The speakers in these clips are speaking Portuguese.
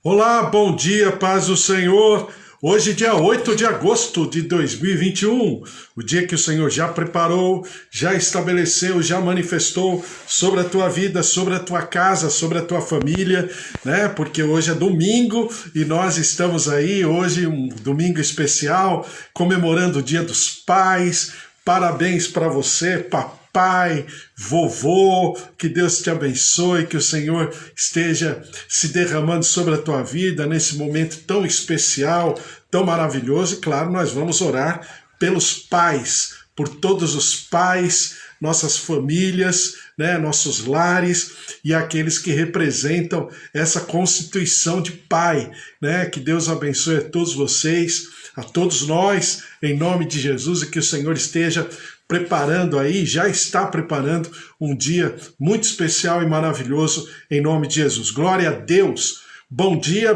Olá, bom dia, paz do Senhor. Hoje, dia 8 de agosto de 2021, o dia que o Senhor já preparou, já estabeleceu, já manifestou sobre a tua vida, sobre a tua casa, sobre a tua família, né? Porque hoje é domingo e nós estamos aí, hoje um domingo especial, comemorando o Dia dos Pais. Parabéns para você, papai, vovô, que Deus te abençoe, que o Senhor esteja se derramando sobre a tua vida nesse momento tão especial, tão maravilhoso. E claro, nós vamos orar pelos pais, por todos os pais, nossas famílias, né, nossos lares e aqueles que representam essa constituição de pai, né? Que Deus abençoe a todos vocês, a todos nós, em nome de Jesus, e que o Senhor esteja preparando aí, já está preparando um dia muito especial e maravilhoso em nome de Jesus. Glória a Deus! Bom dia,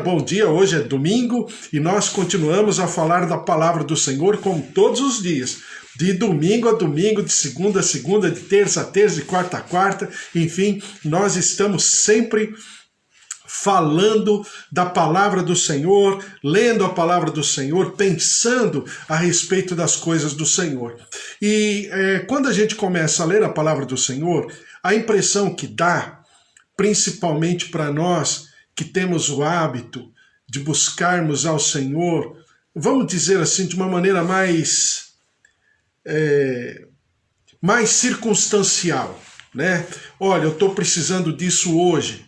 hoje é domingo e nós continuamos a falar da palavra do Senhor como todos os dias, de domingo a domingo, de segunda a segunda, de terça a terça, de quarta a quarta, enfim, nós estamos sempre falando da palavra do Senhor, lendo a palavra do Senhor, pensando a respeito das coisas do Senhor. E quando a gente começa a ler a palavra do Senhor, a impressão que dá, principalmente para nós que temos o hábito de buscarmos ao Senhor, vamos dizer assim, de uma maneira mais circunstancial, né? Olha, eu estou precisando disso hoje,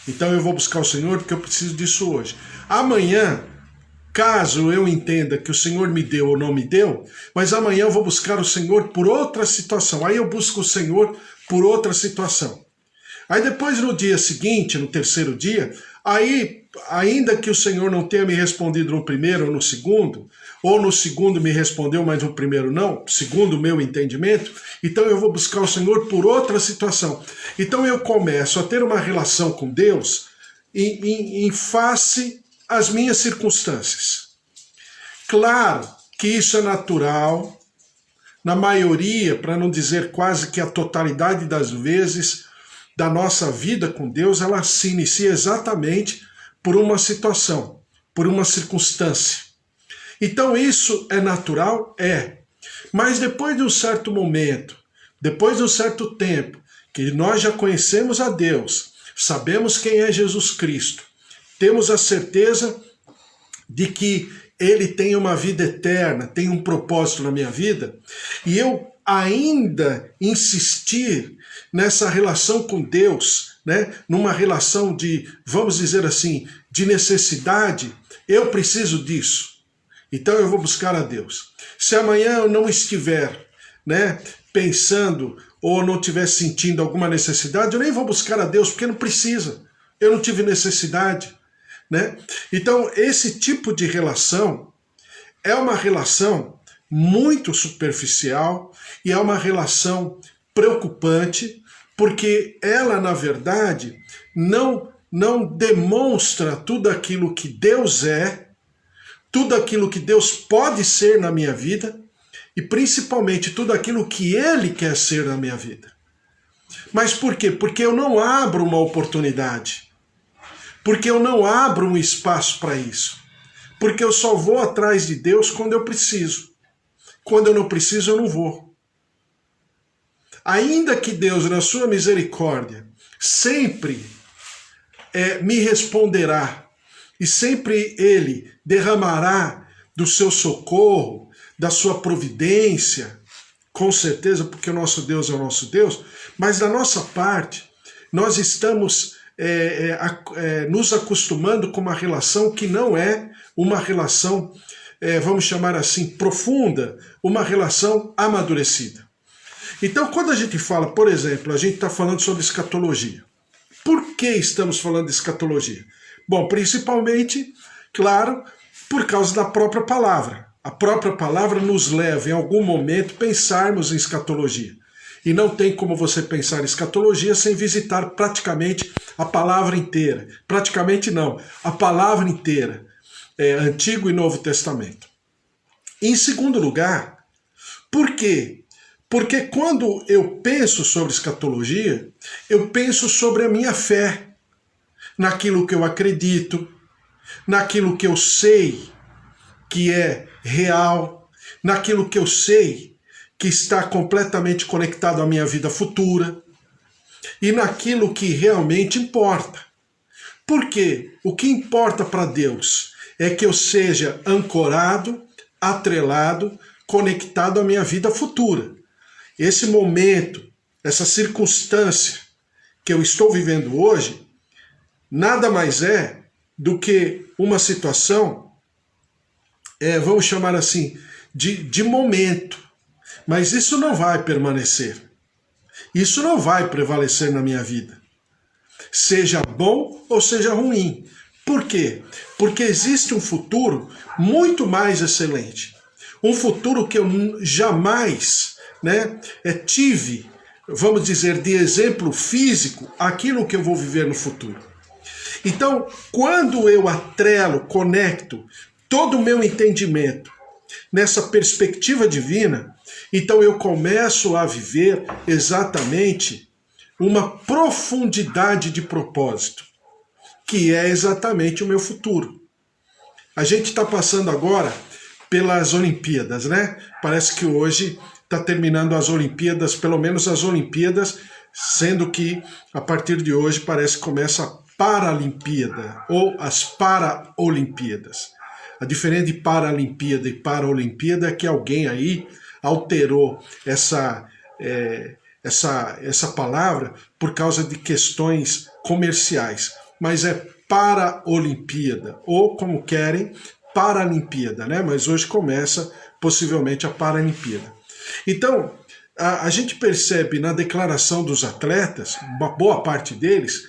então eu vou buscar o Senhor porque eu preciso disso hoje. Amanhã, caso eu entenda que o Senhor me deu ou não me deu, mas amanhã eu vou buscar o Senhor por outra situação. Aí eu busco o Senhor por outra situação. Aí depois no dia seguinte, no terceiro dia, aí ainda que o Senhor não tenha me respondido no primeiro ou no segundo me respondeu, mas no primeiro não, segundo o meu entendimento, então eu vou buscar o Senhor por outra situação. Então eu começo a ter uma relação com Deus em face às minhas circunstâncias. Claro que isso é natural, na maioria, para não dizer quase que a totalidade das vezes, da nossa vida com Deus, ela se inicia exatamente por uma situação, por uma circunstância. Então isso é natural? É. Mas depois de um certo momento, depois de um certo tempo, que nós já conhecemos a Deus, sabemos quem é Jesus Cristo, temos a certeza de que Ele tem uma vida eterna, tem um propósito na minha vida, e eu ainda insistir nessa relação com Deus, né, numa relação de, vamos dizer assim, de necessidade, eu preciso disso. Então eu vou buscar a Deus. Se amanhã eu não estiver, né, pensando ou não estiver sentindo alguma necessidade, eu nem vou buscar a Deus, porque não precisa. Eu não tive necessidade, né? Então esse tipo de relação é uma relação muito superficial e é uma relação preocupante, porque ela, na verdade, não demonstra tudo aquilo que Deus é, tudo aquilo que Deus pode ser na minha vida e principalmente tudo aquilo que Ele quer ser na minha vida. Mas por quê? Porque eu não abro uma oportunidade, porque eu não abro um espaço para isso, porque eu só vou atrás de Deus quando eu preciso. Quando eu não preciso, eu não vou. Ainda que Deus, na sua misericórdia, sempre me responderá, e sempre Ele derramará do seu socorro, da sua providência, com certeza, porque o nosso Deus é o nosso Deus, mas da nossa parte, nós estamos nos acostumando com uma relação que não é uma relação, vamos chamar assim, profunda, uma relação amadurecida. Então, quando a gente fala, por exemplo, a gente está falando sobre escatologia. Por que estamos falando de escatologia? Bom, principalmente, claro, por causa da própria palavra. A própria palavra nos leva, em algum momento, a pensarmos em escatologia. E não tem como você pensar em escatologia sem visitar praticamente a palavra inteira. Praticamente não, a palavra inteira. Antigo e Novo Testamento. Em segundo lugar, por quê? Porque quando eu penso sobre escatologia, eu penso sobre a minha fé, naquilo que eu acredito, naquilo que eu sei que é real, naquilo que eu sei que está completamente conectado à minha vida futura e naquilo que realmente importa. Porque o que importa para Deus é que eu seja ancorado, atrelado, conectado à minha vida futura. Esse momento, essa circunstância que eu estou vivendo hoje, nada mais é do que uma situação, vamos chamar assim, de momento. Mas isso não vai permanecer. Isso não vai prevalecer na minha vida. Seja bom ou seja ruim. Por quê? Porque existe um futuro muito mais excelente. Um futuro que eu jamais tive, vamos dizer, de exemplo físico, aquilo que eu vou viver no futuro. Então, quando eu atrelo, conecto todo o meu entendimento nessa perspectiva divina, então eu começo a viver exatamente uma profundidade de propósito, que é exatamente o meu futuro. A gente está passando agora pelas Olimpíadas, né? Parece que hoje está terminando as Olimpíadas, pelo menos as Olimpíadas, sendo que a partir de hoje parece que começa a Paralimpíada ou as Paraolimpíadas. A diferença de Paralimpíada e Paraolimpíada é que alguém aí alterou essa palavra por causa de questões comerciais, mas é Paraolimpíada, ou como querem, Paralimpíada, né? Mas hoje começa possivelmente a Paralimpíada. Então, a gente percebe na declaração dos atletas, uma boa parte deles,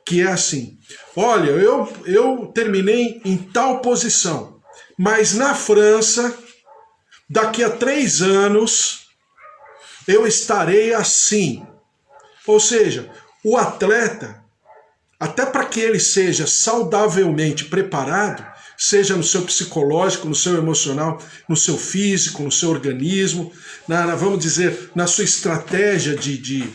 que é assim: olha, eu terminei em tal posição, mas na França, daqui a 3 anos, eu estarei assim. Ou seja, o atleta, até para que ele seja saudavelmente preparado, seja no seu psicológico, no seu emocional, no seu físico, no seu organismo, vamos dizer, na sua estratégia de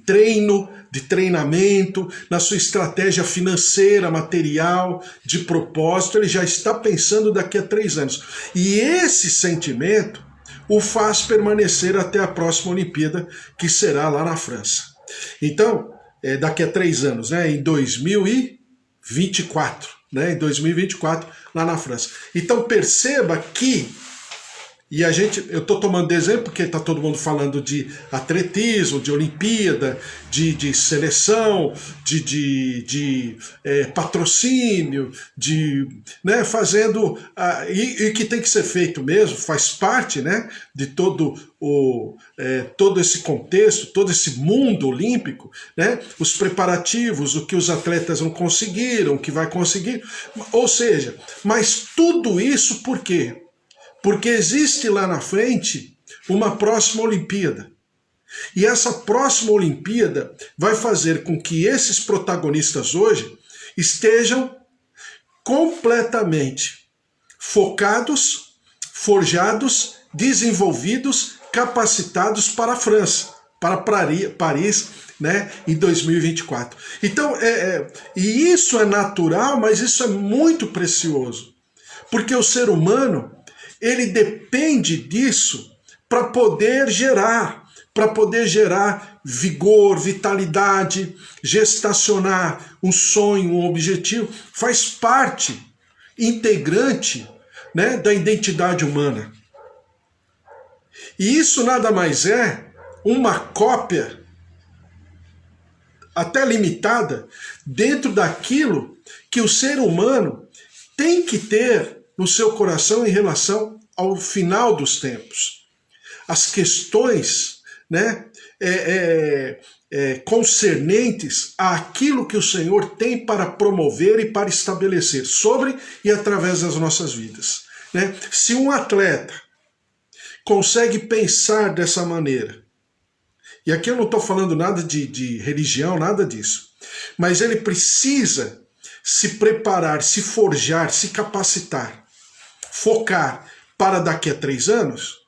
treino, de treinamento, na sua estratégia financeira, material, de propósito, ele já está pensando daqui a 3 anos. E esse sentimento o faz permanecer até a próxima Olimpíada, que será lá na França. Então, daqui a 3 anos, em 2024, em 2024, lá na França. Então perceba que, eu estou tomando de exemplo porque está todo mundo falando de atletismo, de Olimpíada, de seleção, de patrocínio, fazendo, e que tem que ser feito mesmo, faz parte de todo esse contexto, todo esse mundo olímpico, os preparativos, o que os atletas não conseguiram, o que vai conseguir, ou seja, mas tudo isso por quê? Porque existe lá na frente uma próxima Olimpíada. E essa próxima Olimpíada vai fazer com que esses protagonistas hoje estejam completamente focados, forjados, desenvolvidos, capacitados para a França, para Paris, em 2024. Então, e isso é natural, mas isso é muito precioso. Porque o ser humano, ele depende disso para poder gerar vigor, vitalidade, gestacionar um sonho, um objetivo, faz parte integrante da identidade humana. E isso nada mais é uma cópia, até limitada, dentro daquilo que o ser humano tem que ter no seu coração em relação ao final dos tempos. As questões concernentes àquilo que o Senhor tem para promover e para estabelecer sobre e através das nossas vidas. Se um atleta consegue pensar dessa maneira, e aqui eu não estou falando nada de religião, nada disso, mas ele precisa se preparar, se forjar, se capacitar, focar para daqui a 3 anos,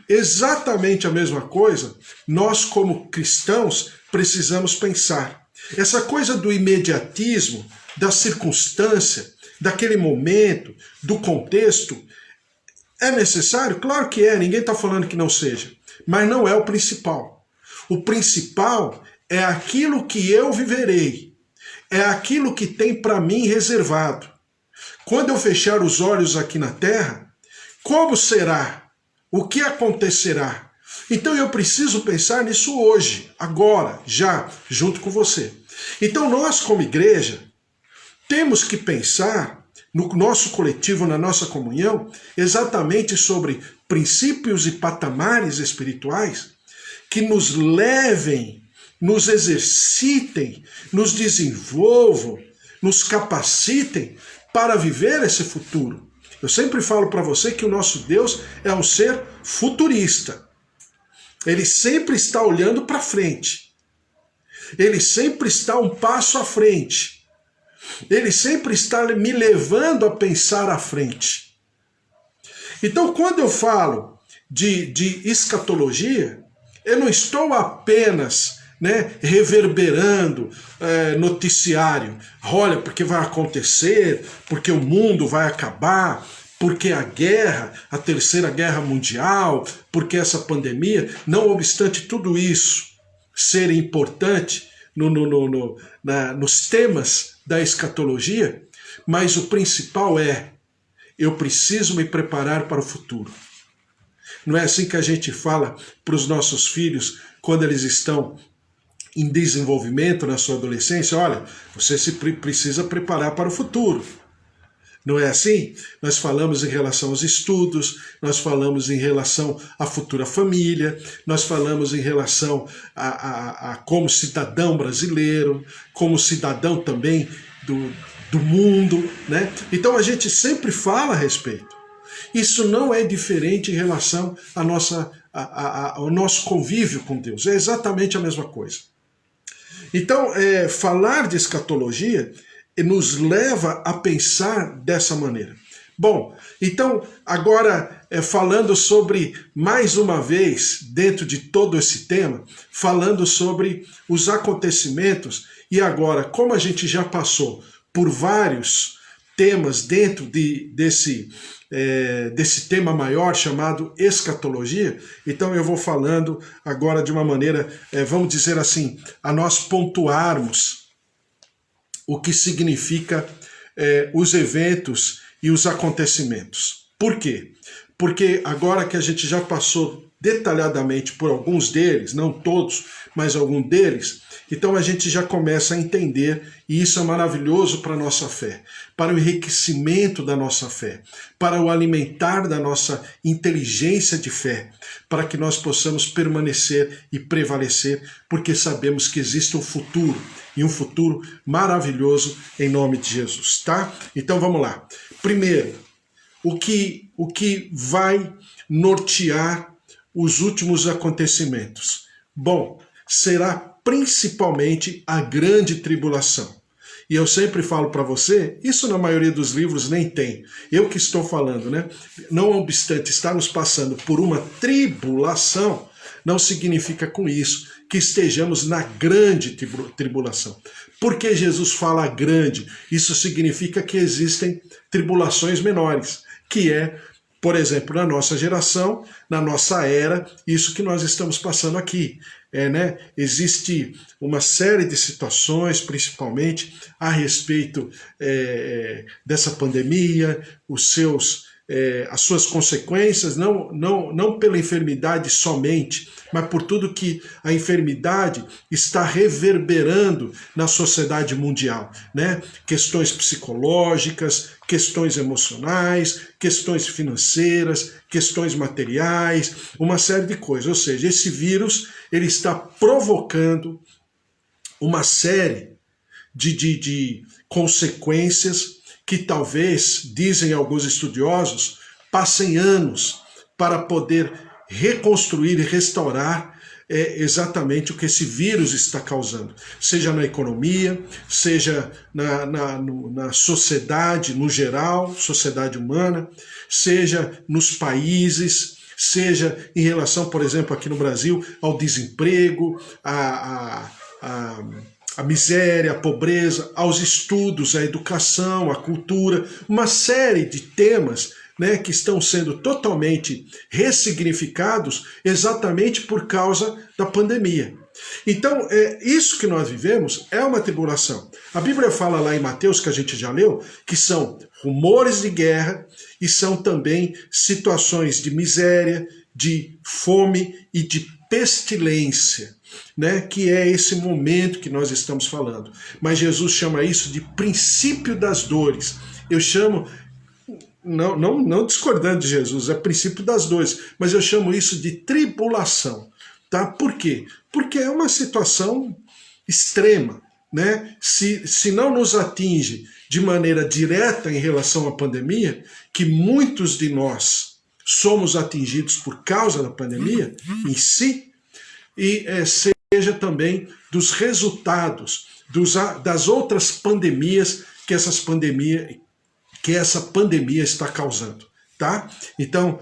exatamente a mesma coisa nós como cristãos precisamos pensar. Essa coisa do imediatismo, da circunstância, daquele momento, do contexto. É necessário? Claro que é, ninguém está falando que não seja, mas não é o principal. O principal é aquilo que eu viverei, é aquilo que tem para mim reservado. Quando eu fechar os olhos aqui na terra, como será? O que acontecerá? Então eu preciso pensar nisso hoje, agora, já, junto com você. Então nós, como igreja, temos que pensar no nosso coletivo, na nossa comunhão, exatamente sobre princípios e patamares espirituais que nos levem, nos exercitem, nos desenvolvam, nos capacitem para viver esse futuro. Eu sempre falo para você que o nosso Deus é um ser futurista. Ele sempre está olhando para frente. Ele sempre está um passo à frente. Ele sempre está me levando a pensar à frente. Então, quando eu falo de escatologia, eu não estou apenas reverberando noticiário. Olha, porque vai acontecer, porque o mundo vai acabar, porque a guerra, a terceira guerra mundial, porque essa pandemia, não obstante tudo isso ser importante nos temas da escatologia, mas o principal é, eu preciso me preparar para o futuro. Não é assim que a gente fala para os nossos filhos quando eles estão em desenvolvimento na sua adolescência? Olha, você precisa preparar para o futuro. Não é assim? Nós falamos em relação aos estudos, nós falamos em relação à futura família, nós falamos em relação a como cidadão brasileiro, como cidadão também do mundo, né? Então a gente sempre fala a respeito. Isso não é diferente em relação ao nosso convívio com Deus, é exatamente a mesma coisa. Então, falar de escatologia nos leva a pensar dessa maneira. Bom, então, agora falando sobre, mais uma vez, dentro de todo esse tema, falando sobre os acontecimentos, e agora, como a gente já passou por vários temas dentro desse tema maior chamado escatologia, então eu vou falando agora de uma maneira, vamos dizer assim, a nós pontuarmos o que significa os eventos e os acontecimentos. Por quê? Porque agora que a gente já passou detalhadamente por alguns deles, não todos, mas algum deles, então a gente já começa a entender, e isso é maravilhoso para a nossa fé, para o enriquecimento da nossa fé, para o alimentar da nossa inteligência de fé, para que nós possamos permanecer e prevalecer, porque sabemos que existe um futuro, e um futuro maravilhoso em nome de Jesus, tá? Então vamos lá. Primeiro, o que vai nortear os últimos acontecimentos? Bom, será principalmente a grande tribulação. E eu sempre falo para você, isso na maioria dos livros nem tem. Eu que estou falando, né? Não obstante estarmos passando por uma tribulação, não significa com isso que estejamos na grande tribulação. Porque Jesus fala grande, isso significa que existem tribulações menores, que é, por exemplo, na nossa geração, na nossa era, isso que nós estamos passando aqui. Existe uma série de situações, principalmente a respeito dessa pandemia, as suas consequências, não pela enfermidade somente, mas por tudo que a enfermidade está reverberando na sociedade mundial, né? Questões psicológicas, questões emocionais, questões financeiras, questões materiais, uma série de coisas. Ou seja, esse vírus ele está provocando uma série de consequências que talvez, dizem alguns estudiosos, passem anos para poder reconstruir e restaurar exatamente o que esse vírus está causando, seja na economia, seja na sociedade no geral, sociedade humana, seja nos países, seja em relação, por exemplo, aqui no Brasil, ao desemprego, a miséria, a pobreza, aos estudos, à educação, à cultura, uma série de temas, né, que estão sendo totalmente ressignificados exatamente por causa da pandemia. Então, isso que nós vivemos é uma tribulação. A Bíblia fala lá em Mateus, que a gente já leu, que são rumores de guerra e são também situações de miséria, de fome e de pestilência, né? Que é esse momento que nós estamos falando. Mas Jesus chama isso de princípio das dores. Eu chamo, não discordando de Jesus, é princípio das dores, mas eu chamo isso de tribulação. Tá? Por quê? Porque é uma situação extrema, né? Se não nos atinge de maneira direta em relação à pandemia, que muitos de nós somos atingidos por causa da pandemia em si, e seja também dos resultados das outras pandemias que essa pandemia está causando. Tá? Então,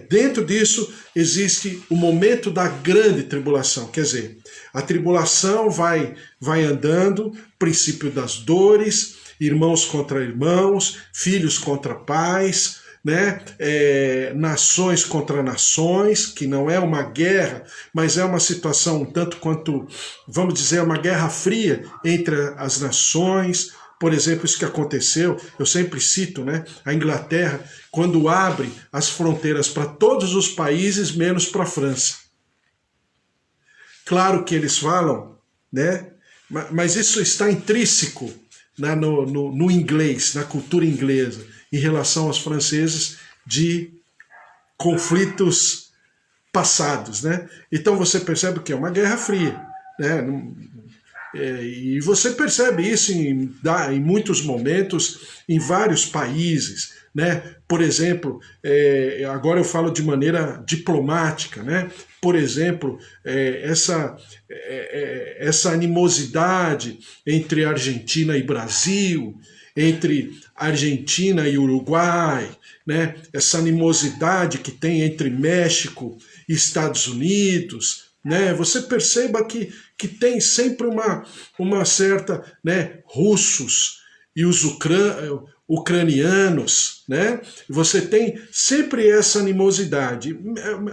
dentro disso, existe o momento da grande tribulação. Quer dizer, a tribulação vai andando, princípio das dores, irmãos contra irmãos, filhos contra pais, né? Nações contra nações, que não é uma guerra, mas é uma situação um tanto quanto, vamos dizer, uma guerra fria entre as nações. Por exemplo, isso que aconteceu, eu sempre cito, né, a Inglaterra, quando abre as fronteiras para todos os países, menos para a França. Claro que eles falam, né, mas isso está intrínseco, né, no inglês, na cultura inglesa, em relação aos franceses, de conflitos passados, né? Então você percebe que é uma guerra fria, né? E você percebe isso em muitos momentos, em vários países, né? Por exemplo, agora eu falo de maneira diplomática, né? Por exemplo, essa animosidade entre Argentina e Brasil, entre Argentina e Uruguai, né? Essa animosidade que tem entre México e Estados Unidos, né? Você perceba que tem sempre uma certa, né, russos e os ucranianos, né? Você tem sempre essa animosidade,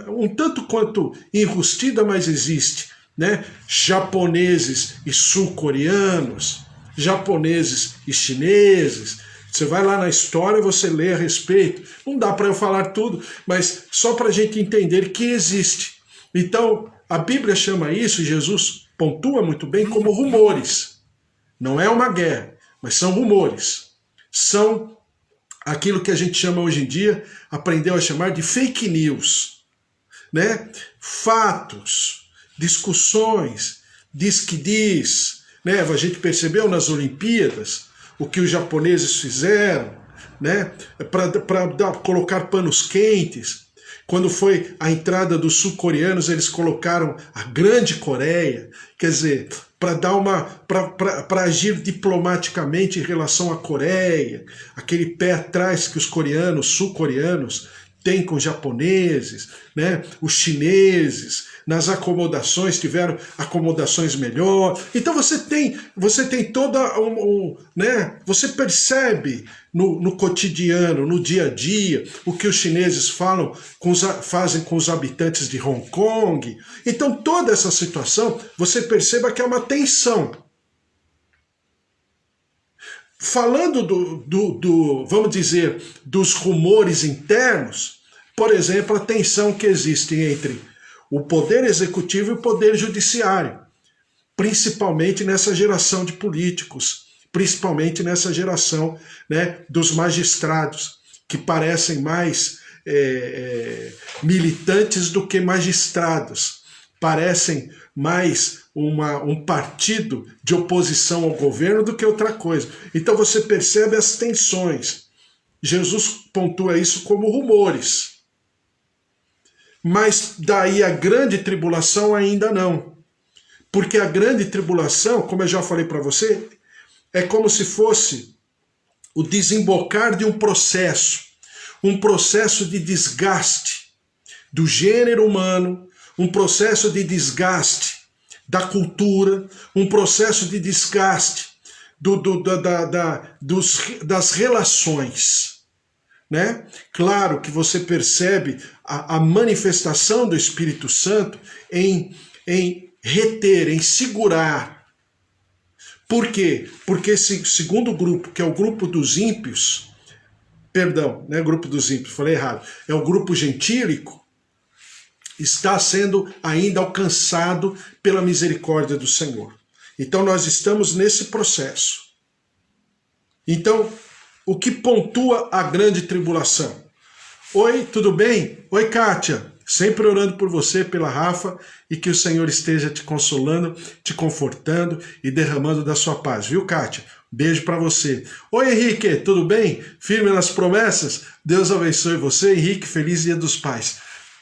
um tanto quanto enrustida, mas existe, né? Japoneses e sul-coreanos, japoneses e chineses. Você vai lá na história, você lê a respeito. Não dá para eu falar tudo, mas só para a gente entender que existe. Então, a Bíblia chama isso, e Jesus pontua muito bem, como rumores. Não é uma guerra, mas são rumores. São aquilo que a gente chama hoje em dia, aprendeu a chamar de fake news, né? Fatos, discussões, diz que diz, né? A gente percebeu nas Olimpíadas o que os japoneses fizeram, né? Para colocar panos quentes. Quando foi a entrada dos sul-coreanos, eles colocaram a Grande Coreia, quer dizer, para agir diplomaticamente em relação à Coreia, aquele pé atrás que os sul-coreanos têm com os japoneses, né? Os chineses, nas acomodações, tiveram acomodações melhor. Então você tem toda né? Você percebe no cotidiano, no dia a dia, o que os chineses fazem com os habitantes de Hong Kong. Então toda essa situação, você perceba que é uma tensão. Falando vamos dizer, dos rumores internos, por exemplo, a tensão que existe entre o poder executivo e o poder judiciário, principalmente nessa geração de políticos, principalmente nessa geração, né, dos magistrados, que parecem mais militantes do que magistrados, parecem mais um partido de oposição ao governo do que outra coisa. Então você percebe as tensões. Jesus pontua isso como rumores. Mas daí a grande tribulação ainda não. Porque a grande tribulação, como eu já falei para você, é como se fosse o desembocar de um processo de desgaste do gênero humano, um processo de desgaste da cultura, um processo de desgaste das relações, né? Claro que você percebe a manifestação do Espírito Santo em reter, em segurar. Por quê? Porque esse segundo grupo, que é o grupo dos ímpios, perdão, não é o grupo dos ímpios, falei errado, é o grupo gentílico, está sendo ainda alcançado pela misericórdia do Senhor. Então nós estamos nesse processo. Então, o que pontua a grande tribulação? Oi, tudo bem? Oi, Kátia. Sempre orando por você, pela Rafa, e que o Senhor esteja te consolando, te confortando e derramando da sua paz. Viu, Kátia? Beijo para você. Oi, Henrique, tudo bem? Firme nas promessas? Deus abençoe você, Henrique. Feliz Dia dos Pais.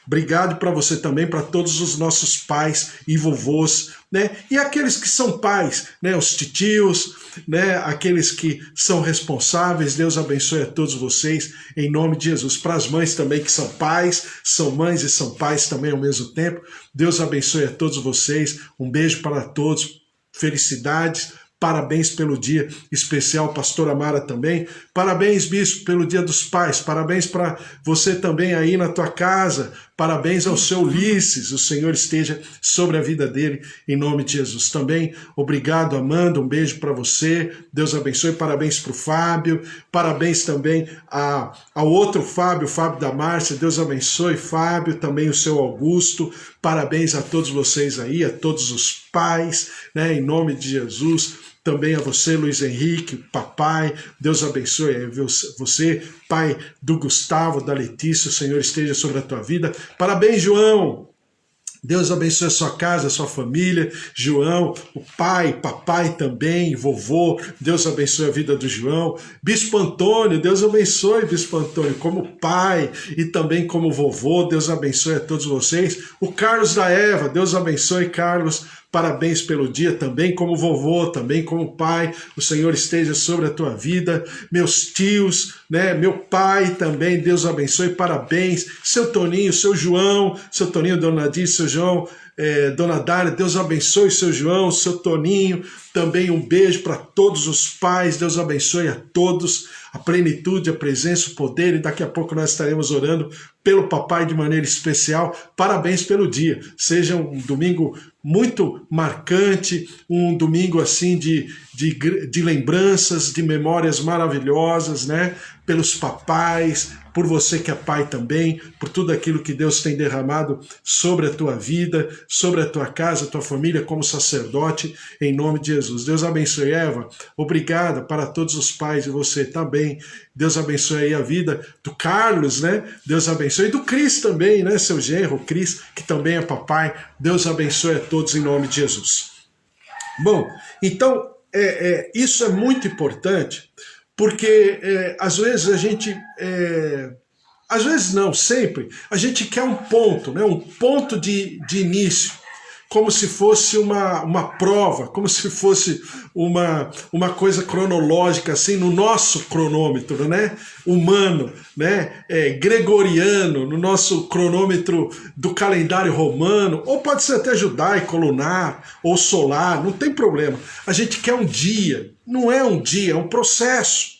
Obrigado para você também, para todos os nossos pais e vovôs, né? E aqueles que são pais, né? Os titios, né? Aqueles que são responsáveis. Deus abençoe a todos vocês, em nome de Jesus. Para as mães também que são pais, são mães e são pais também ao mesmo tempo. Deus abençoe a todos vocês. Um beijo para todos. Felicidades. Parabéns pelo dia especial, pastora Mara também. Parabéns, bispo, pelo Dia dos Pais. Parabéns para você também aí na tua casa. Parabéns ao seu Ulisses. O Senhor esteja sobre a vida dele, em nome de Jesus. Também, obrigado, Amanda. Um beijo para você. Deus abençoe. Parabéns para o Fábio. Parabéns também ao outro Fábio, o Fábio da Márcia. Deus abençoe, Fábio. Também o seu Augusto. Parabéns a todos vocês aí, a todos os pais, né, em nome de Jesus. Também a você, Luiz Henrique, papai, Deus abençoe você, pai do Gustavo, da Letícia, o Senhor esteja sobre a tua vida. Parabéns, João! Deus abençoe a sua casa, a sua família, João, o pai, papai também, vovô, Deus abençoe a vida do João. Bispo Antônio, Deus abençoe, Bispo Antônio, como pai e também como vovô, Deus abençoe a todos vocês. O Carlos da Eva, Deus abençoe, Carlos. Parabéns pelo dia também, como vovô, também como pai, o Senhor esteja sobre a tua vida, meus tios, né, meu pai também, Deus abençoe, parabéns, seu Toninho, seu João, seu Toninho, Dona Nadir, seu João, Dona Dália, Deus abençoe seu João, seu Toninho, também um beijo para todos os pais, Deus abençoe a todos, a plenitude, a presença, o poder, e daqui a pouco nós estaremos orando pelo papai de maneira especial. Parabéns pelo dia, seja um domingo muito marcante, um domingo assim de lembranças, de memórias maravilhosas, né? Pelos papais, por você que é pai também, por tudo aquilo que Deus tem derramado sobre a tua vida, sobre a tua casa, a tua família como sacerdote, em nome de Jesus. Deus abençoe, Eva. Obrigada para todos os pais e você também. Deus abençoe aí a vida do Carlos, né? Deus abençoe. E do Cris também, né? Seu genro, o Cris, que também é papai. Deus abençoe a todos em nome de Jesus. Bom, então, isso é muito importante, porque às vezes a gente... às vezes não, sempre, a gente quer um ponto, né? Um ponto de início, como se fosse uma prova, como se fosse uma coisa cronológica, assim, no nosso cronômetro, né? Humano, né? Gregoriano, no nosso cronômetro do calendário romano, ou pode ser até judaico, lunar, ou solar, não tem problema. A gente quer um dia, não é um dia, é um processo.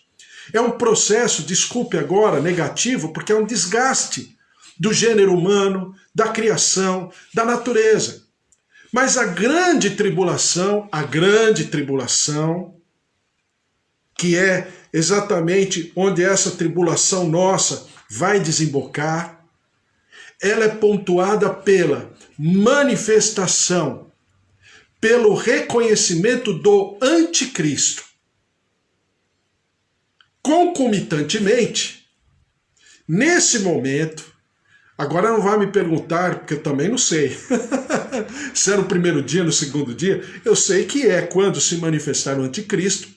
É um processo, desculpe agora, negativo, porque é um desgaste do gênero humano, da criação, da natureza. Mas a grande tribulação, que é exatamente onde essa tribulação nossa vai desembocar, ela é pontuada pela manifestação, pelo reconhecimento do anticristo. Concomitantemente, nesse momento, agora não vai me perguntar, porque eu também não sei, se é no primeiro dia, no segundo dia, eu sei que é quando se manifestar o anticristo,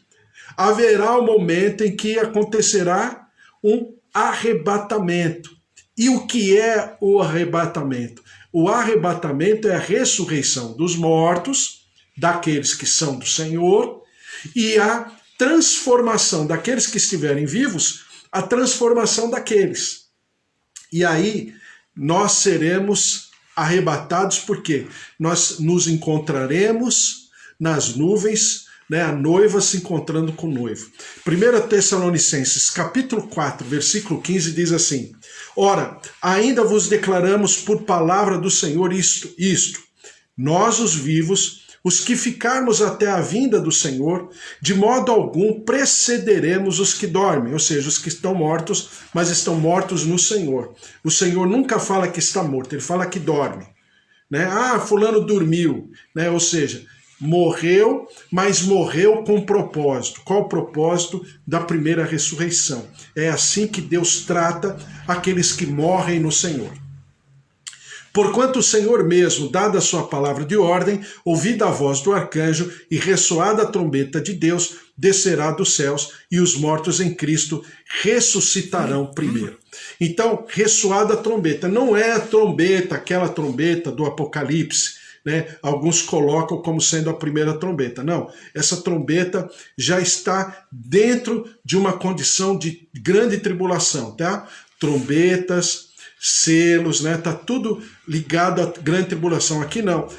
haverá um momento em que acontecerá um arrebatamento. E o que é o arrebatamento? O arrebatamento é a ressurreição dos mortos, daqueles que são do Senhor, e a transformação daqueles que estiverem vivos, a transformação daqueles. E aí nós seremos arrebatados, porque nós nos encontraremos nas nuvens, né, a noiva se encontrando com o noivo. 1 Tessalonicenses, capítulo 4, versículo 15, diz assim: ora, ainda vos declaramos por palavra do Senhor isto, nós os vivos, os que ficarmos até a vinda do Senhor, de modo algum precederemos os que dormem, ou seja, os que estão mortos, mas estão mortos no Senhor. O Senhor nunca fala que está morto, ele fala que dorme. Né? Ah, fulano dormiu, né? Ou seja, morreu, mas morreu com propósito. Qual o propósito da primeira ressurreição? É assim que Deus trata aqueles que morrem no Senhor. Porquanto o Senhor mesmo, dada a sua palavra de ordem, ouvida a voz do arcanjo e ressoada a trombeta de Deus, descerá dos céus e os mortos em Cristo ressuscitarão primeiro. Então, ressoada a trombeta, não é a trombeta, aquela trombeta do Apocalipse, né? Alguns colocam como sendo a primeira trombeta. Não, essa trombeta já está dentro de uma condição de grande tribulação, tá? Trombetas, selos, né? Tá tudo ligado à grande tribulação. Aqui não.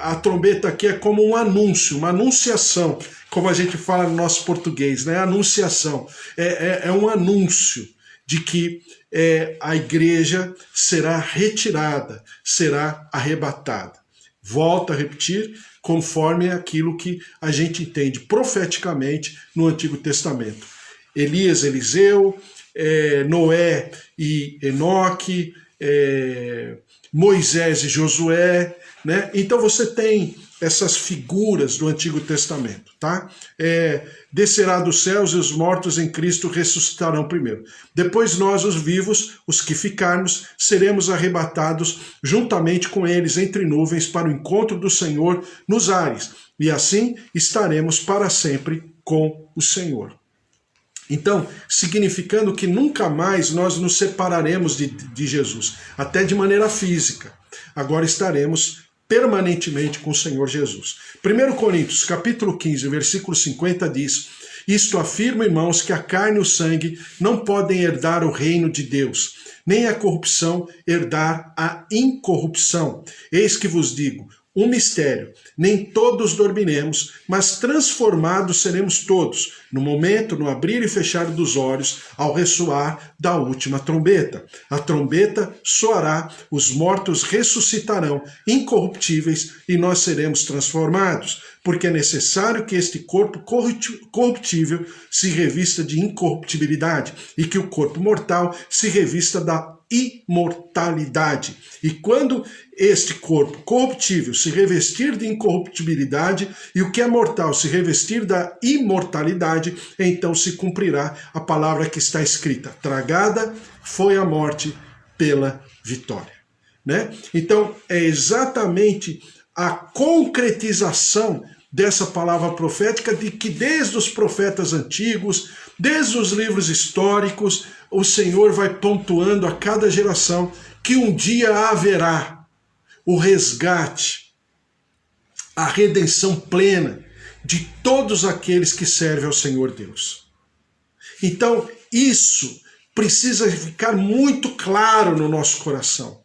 A trombeta aqui é como um anúncio, uma anunciação, como a gente fala no nosso português, né? Anunciação. É um anúncio de que a igreja será retirada, será arrebatada. Volto a repetir, conforme aquilo que a gente entende profeticamente no Antigo Testamento. Elias, Eliseu, Noé e Enoque, Moisés e Josué, né? Então você tem essas figuras do Antigo Testamento, tá? Descerá dos céus e os mortos em Cristo ressuscitarão primeiro. Depois nós, os vivos, os que ficarmos, seremos arrebatados juntamente com eles entre nuvens para o encontro do Senhor nos ares, e assim estaremos para sempre com o Senhor. Então, significando que nunca mais nós nos separaremos de Jesus, até de maneira física. Agora estaremos permanentemente com o Senhor Jesus. 1 Coríntios, capítulo 15, versículo 50 diz: isto afirma, irmãos, que a carne e o sangue não podem herdar o reino de Deus, nem a corrupção herdar a incorrupção. Eis que vos digo, um mistério, nem todos dormiremos, mas transformados seremos todos, no momento, no abrir e fechar dos olhos, ao ressoar da última trombeta. A trombeta soará, os mortos ressuscitarão, incorruptíveis, e nós seremos transformados, porque é necessário que este corpo corruptível se revista de incorruptibilidade, e que o corpo mortal se revista da imortalidade. E quando este corpo corruptível se revestir de incorruptibilidade e o que é mortal se revestir da imortalidade, então se cumprirá a palavra que está escrita: tragada foi a morte pela vitória. Né? Então é exatamente a concretização dessa palavra profética de que desde os profetas antigos, desde os livros históricos, o Senhor vai pontuando a cada geração que um dia haverá o resgate, a redenção plena de todos aqueles que servem ao Senhor Deus. Então, isso precisa ficar muito claro no nosso coração.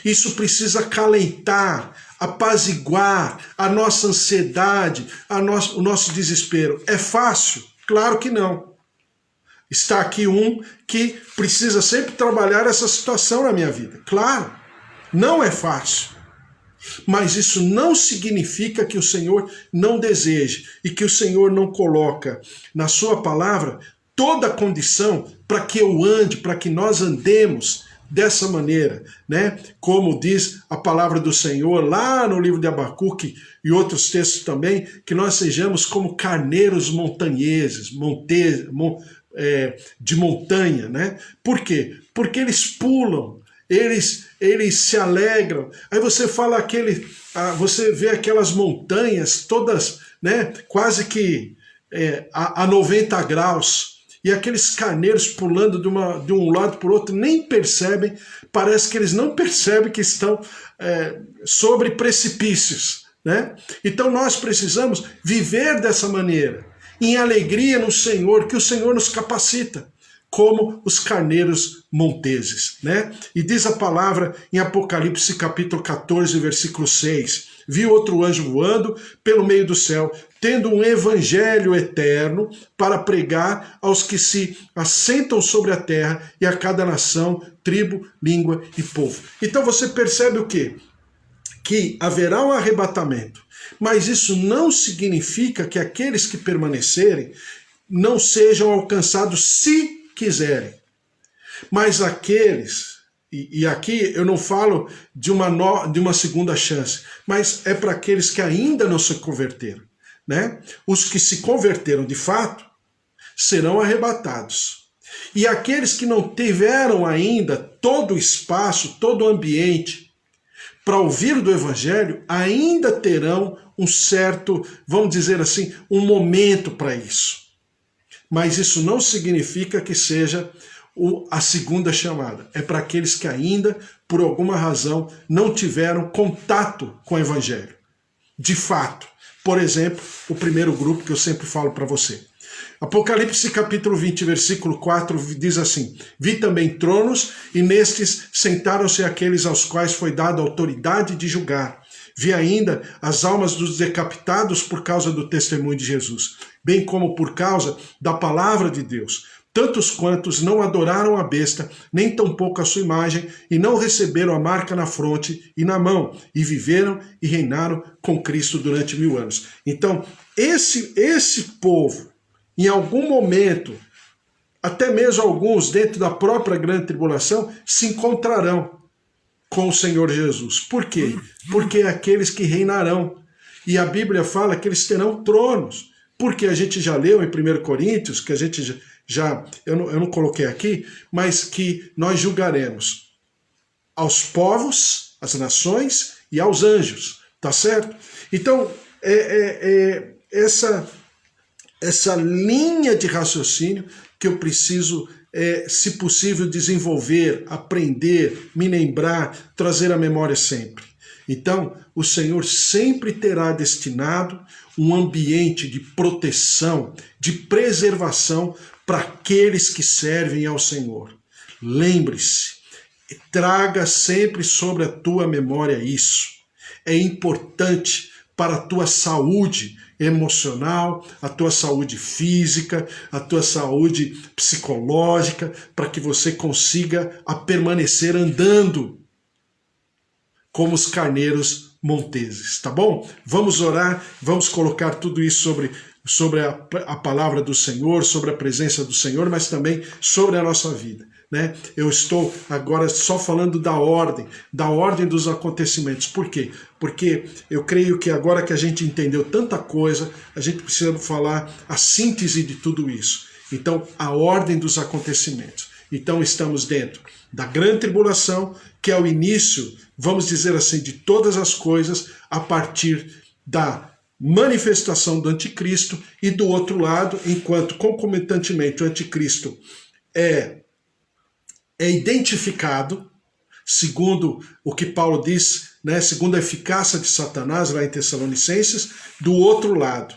Isso precisa acalentar, apaziguar a nossa ansiedade, o nosso desespero. É fácil? Claro que não. Está aqui um que precisa sempre trabalhar essa situação na minha vida. Claro, não é fácil. Mas isso não significa que o Senhor não deseje e que o Senhor não coloca na sua palavra toda a condição para que eu ande, para que nós andemos dessa maneira, né? Como diz a palavra do Senhor lá no livro de Abacuque e outros textos também, que nós sejamos como carneiros montanheses, de montanha, né? Por quê? Porque eles pulam, eles se alegram. Aí você fala você vê aquelas montanhas todas, né? Quase que a 90 graus. E aqueles carneiros pulando de um lado para o outro nem percebem, parece que eles não percebem que estão sobre precipícios, né? Então nós precisamos viver dessa maneira, em alegria no Senhor, que o Senhor nos capacita. como os carneiros monteses, né? E diz a palavra em Apocalipse capítulo 14, versículo 6, vi outro anjo voando pelo meio do céu, tendo um evangelho eterno para pregar aos que se assentam sobre a terra e a cada nação, tribo, língua e povo. Então você percebe o quê? Que haverá um arrebatamento, mas isso não significa que aqueles que permanecerem não sejam alcançados se quiserem. Mas aqueles, e aqui eu não falo de uma segunda chance, mas é para aqueles que ainda não se converteram, né? Os que se converteram de fato serão arrebatados. E aqueles que não tiveram ainda todo o espaço, todo o ambiente para ouvir do Evangelho, ainda terão um certo, vamos dizer assim, um momento para isso. Mas isso não significa que seja a segunda chamada. É para aqueles que ainda, por alguma razão, não tiveram contato com o Evangelho. De fato. Por exemplo, o primeiro grupo que eu sempre falo para você. Apocalipse capítulo 20, versículo 4 diz assim: vi também tronos, e nestes sentaram-se aqueles aos quais foi dada a autoridade de julgar. Vi ainda as almas dos decapitados por causa do testemunho de Jesus, bem como por causa da palavra de Deus. Tantos quantos não adoraram a besta, nem tampouco a sua imagem, e não receberam a marca na fronte e na mão, e viveram e reinaram com Cristo durante 1000 anos. Então, esse povo, em algum momento, até mesmo alguns dentro da própria grande tribulação, se encontrarão com o Senhor Jesus. Por quê? Porque é aqueles que reinarão. E a Bíblia fala que eles terão tronos. Porque a gente já leu em 1 Coríntios, que a gente eu não coloquei aqui, mas que nós julgaremos aos povos, às nações e aos anjos. Tá certo? Então, essa linha de raciocínio que eu preciso, se possível, desenvolver, aprender, me lembrar, trazer à memória sempre. Então, o Senhor sempre terá destinado um ambiente de proteção, de preservação para aqueles que servem ao Senhor. Lembre-se, traga sempre sobre a tua memória isso. É importante para a tua saúde emocional, a tua saúde física, a tua saúde psicológica, para que você consiga permanecer andando como os carneiros monteses, tá bom? Vamos orar, vamos colocar tudo isso sobre a palavra do Senhor, sobre a presença do Senhor, mas também sobre a nossa vida, né? Eu estou agora só falando da ordem dos acontecimentos. Por quê? Porque eu creio que agora que a gente entendeu tanta coisa, a gente precisa falar a síntese de tudo isso. Então, a ordem dos acontecimentos. Então, estamos dentro da grande tribulação, que é o início, vamos dizer assim, de todas as coisas, a partir da manifestação do anticristo, e do outro lado, enquanto concomitantemente o anticristo é identificado, segundo o que Paulo diz, né, segundo a eficácia de Satanás, lá em Tessalonicenses, do outro lado,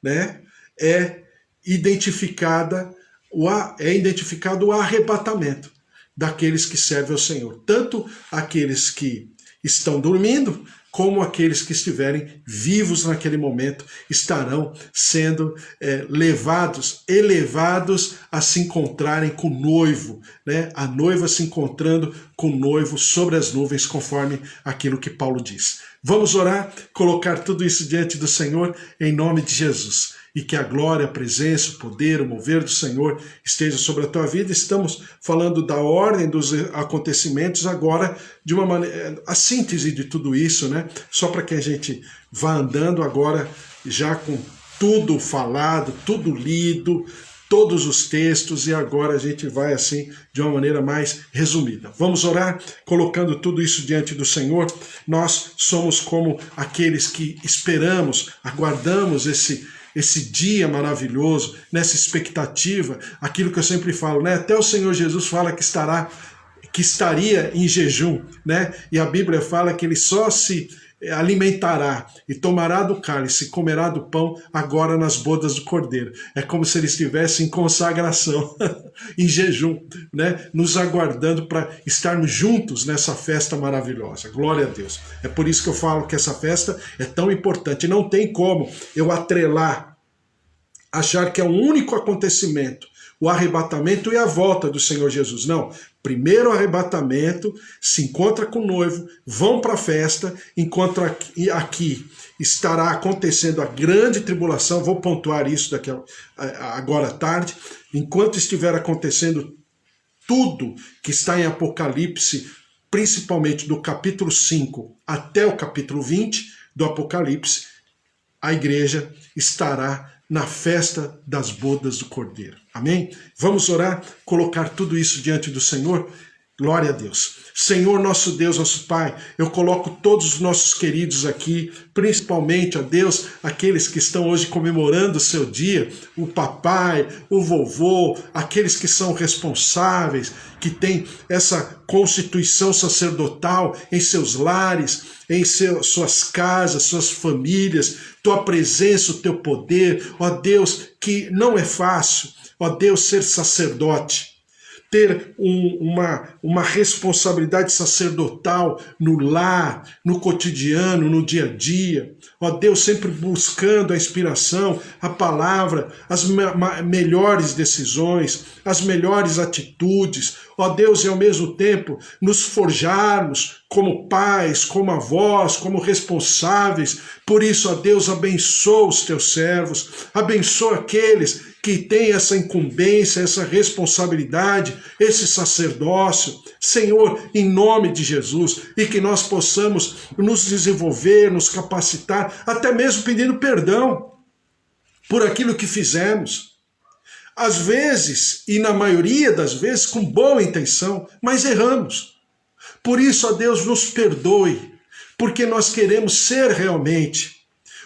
né, é identificado o arrebatamento daqueles que servem ao Senhor. Tanto aqueles que estão dormindo, como aqueles que estiverem vivos naquele momento estarão sendo elevados a se encontrarem com o noivo, né? A noiva se encontrando com o noivo sobre as nuvens, conforme aquilo que Paulo diz. Vamos orar, colocar tudo isso diante do Senhor, em nome de Jesus. E que a glória, a presença, o poder, o mover do Senhor esteja sobre a tua vida. Estamos falando da ordem dos acontecimentos agora, de uma maneira, a síntese de tudo isso, né? Só para que a gente vá andando agora, já com tudo falado, tudo lido, todos os textos, e agora a gente vai assim, de uma maneira mais resumida. Vamos orar, colocando tudo isso diante do Senhor. Nós somos como aqueles que esperamos, aguardamos esse dia maravilhoso, nessa expectativa, aquilo que eu sempre falo, né? Até o Senhor Jesus fala que estaria em jejum, né? E a Bíblia fala que ele só se alimentará e tomará do cálice e comerá do pão agora nas bodas do Cordeiro. É como se ele estivesse em consagração, em jejum, né? Nos aguardando para estarmos juntos nessa festa maravilhosa. Glória a Deus. É por isso que eu falo que essa festa é tão importante. Não tem como eu atrelar, achar que é o único acontecimento, o arrebatamento e a volta do Senhor Jesus. Não. Primeiro o arrebatamento, se encontra com o noivo, vão para a festa, enquanto aqui estará acontecendo a grande tribulação, vou pontuar isso agora à tarde, enquanto estiver acontecendo tudo que está em Apocalipse, principalmente do capítulo 5 até o capítulo 20 do Apocalipse, a igreja estará na festa das bodas do Cordeiro. Amém? Vamos orar, colocar tudo isso diante do Senhor? Glória a Deus. Senhor, nosso Deus, nosso Pai, eu coloco todos os nossos queridos aqui, principalmente, ó Deus, aqueles que estão hoje comemorando o seu dia, o papai, o vovô, aqueles que são responsáveis, que têm essa constituição sacerdotal em seus lares, em suas casas, suas famílias, tua presença, o teu poder, ó Deus, que não é fácil, ó Deus, ser sacerdote, ter uma responsabilidade sacerdotal no lar, no cotidiano, no dia a dia. Ó Deus, sempre buscando a inspiração, a palavra, as melhores decisões, as melhores atitudes. Ó Deus, e ao mesmo tempo nos forjarmos como pais, como avós, como responsáveis. Por isso, ó Deus, abençoa os teus servos, abençoa aqueles que têm essa incumbência, essa responsabilidade, esse sacerdócio, Senhor, em nome de Jesus, e que nós possamos nos desenvolver, nos capacitar, até mesmo pedindo perdão por aquilo que fizemos. Às vezes, e na maioria das vezes, com boa intenção, mas erramos. Por isso, ó Deus, nos perdoe, porque nós queremos ser realmente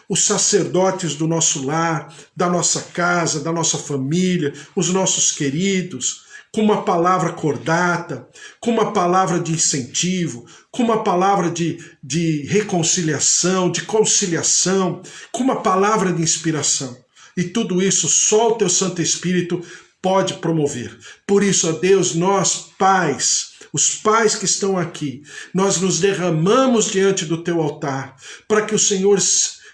os sacerdotes do nosso lar, da nossa casa, da nossa família, os nossos queridos, com uma palavra cordata, com uma palavra de incentivo, com uma palavra de reconciliação, de conciliação, com uma palavra de inspiração. E tudo isso só o teu Santo Espírito pode promover. Por isso, ó Deus, nós, pais, os pais que estão aqui, nós nos derramamos diante do teu altar, para que o Senhor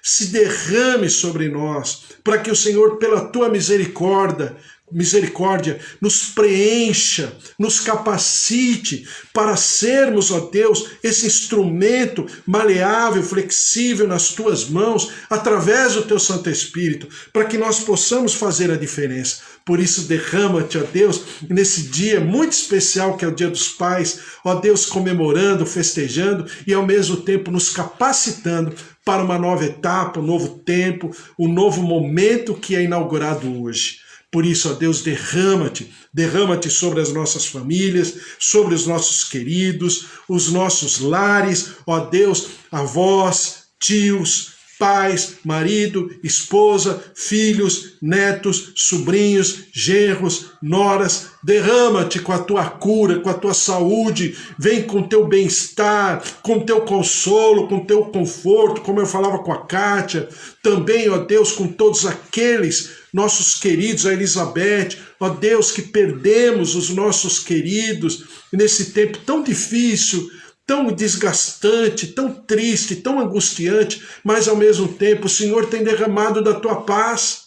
se derrame sobre nós, para que o Senhor, pela tua misericórdia, nos preencha, nos capacite para sermos, ó Deus, esse instrumento maleável, flexível nas tuas mãos, através do teu Santo Espírito, para que nós possamos fazer a diferença. Por isso, derrama-te, ó Deus, nesse dia muito especial que é o Dia dos Pais, ó Deus, comemorando, festejando e ao mesmo tempo nos capacitando para uma nova etapa, um novo tempo, um novo momento que é inaugurado hoje. Por isso, ó Deus, derrama-te sobre as nossas famílias, sobre os nossos queridos, os nossos lares, ó Deus, avós, tios, pais, marido, esposa, filhos, netos, sobrinhos, genros, noras. Derrama-te com a tua cura, com a tua saúde, vem com o teu bem-estar, com o teu consolo, com o teu conforto, como eu falava com a Kátia, também, ó Deus, com todos aqueles nossos queridos, a Elizabeth, ó Deus, que perdemos os nossos queridos nesse tempo tão difícil, tão desgastante, tão triste, tão angustiante, mas ao mesmo tempo o Senhor tem derramado da tua paz,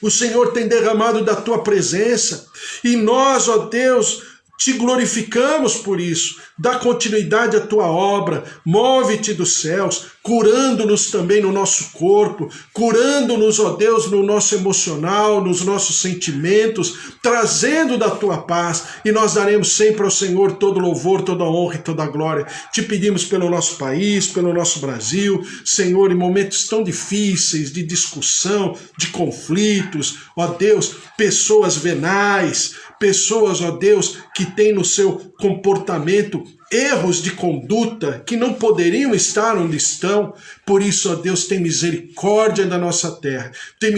o Senhor tem derramado da tua presença, e nós, ó Deus, te glorificamos por isso. Dá continuidade à tua obra, move-te dos céus, curando-nos também no nosso corpo, curando-nos, ó Deus, no nosso emocional, nos nossos sentimentos, trazendo da tua paz, e nós daremos sempre ao Senhor todo louvor, toda honra e toda glória. Te pedimos pelo nosso país, pelo nosso Brasil, Senhor, em momentos tão difíceis de discussão, de conflitos, ó Deus, pessoas venais, pessoas, ó Deus, que têm no seu comportamento erros de conduta que não poderiam estar onde estão. Por isso, ó Deus, tem misericórdia da nossa terra, tem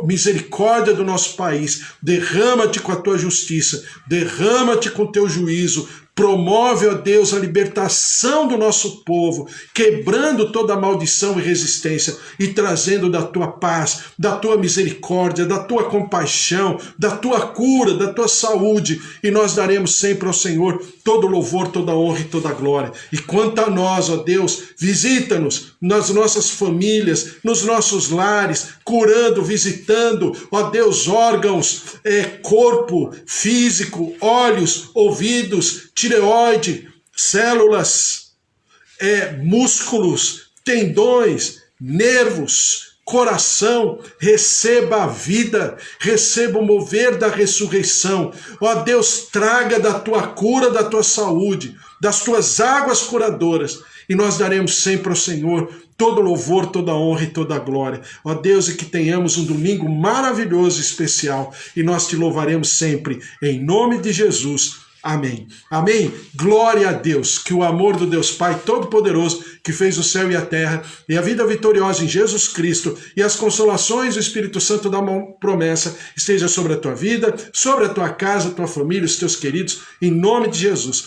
misericórdia do nosso país, derrama-te com a tua justiça, derrama-te com o teu juízo, promove, ó Deus, a libertação do nosso povo, quebrando toda a maldição e resistência e trazendo da tua paz, da tua misericórdia, da tua compaixão, da tua cura, da tua saúde, e nós daremos sempre ao Senhor todo louvor, toda honra e toda glória. E quanto a nós, ó Deus, visita-nos nas nossas famílias, nos nossos lares, curando, visitando, ó Deus, órgãos, corpo físico, olhos, ouvidos, tireoide, células, músculos, tendões, nervos, coração, receba a vida, receba o mover da ressurreição. Ó Deus, traga da tua cura, da tua saúde, das tuas águas curadoras, e nós daremos sempre ao Senhor todo louvor, toda honra e toda glória. Ó Deus, e que tenhamos um domingo maravilhoso e especial, e nós te louvaremos sempre, em nome de Jesus. Amém. Amém. Glória a Deus. Que o amor do Deus Pai Todo-Poderoso, que fez o céu e a terra, e a vida vitoriosa em Jesus Cristo, e as consolações do Espírito Santo da promessa, esteja sobre a tua vida, sobre a tua casa, a tua família, os teus queridos, em nome de Jesus.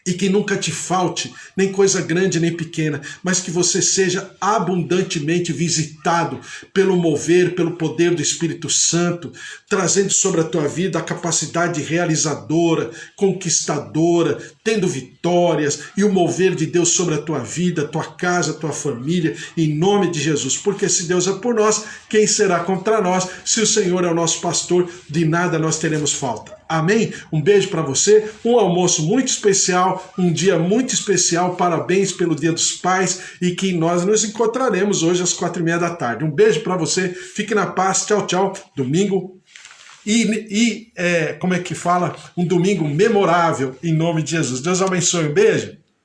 E que nunca te falte nem coisa grande nem pequena, mas que você seja abundantemente visitado pelo mover, pelo poder do Espírito Santo, trazendo sobre a tua vida a capacidade realizadora, conquistadora, tendo vitórias e o mover de Deus sobre a tua vida, tua casa, tua família, em nome de Jesus. Porque se Deus é por nós, quem será contra nós? Se o Senhor é o nosso pastor, de nada nós teremos falta. Amém? Um beijo para você, um almoço muito especial, um dia muito especial, parabéns pelo Dia dos Pais, e que nós nos encontraremos hoje às 4h30 da tarde. Um beijo para você, fique na paz, tchau, tchau, domingo, como é que fala? Um domingo memorável, em nome de Jesus. Deus abençoe, um beijo.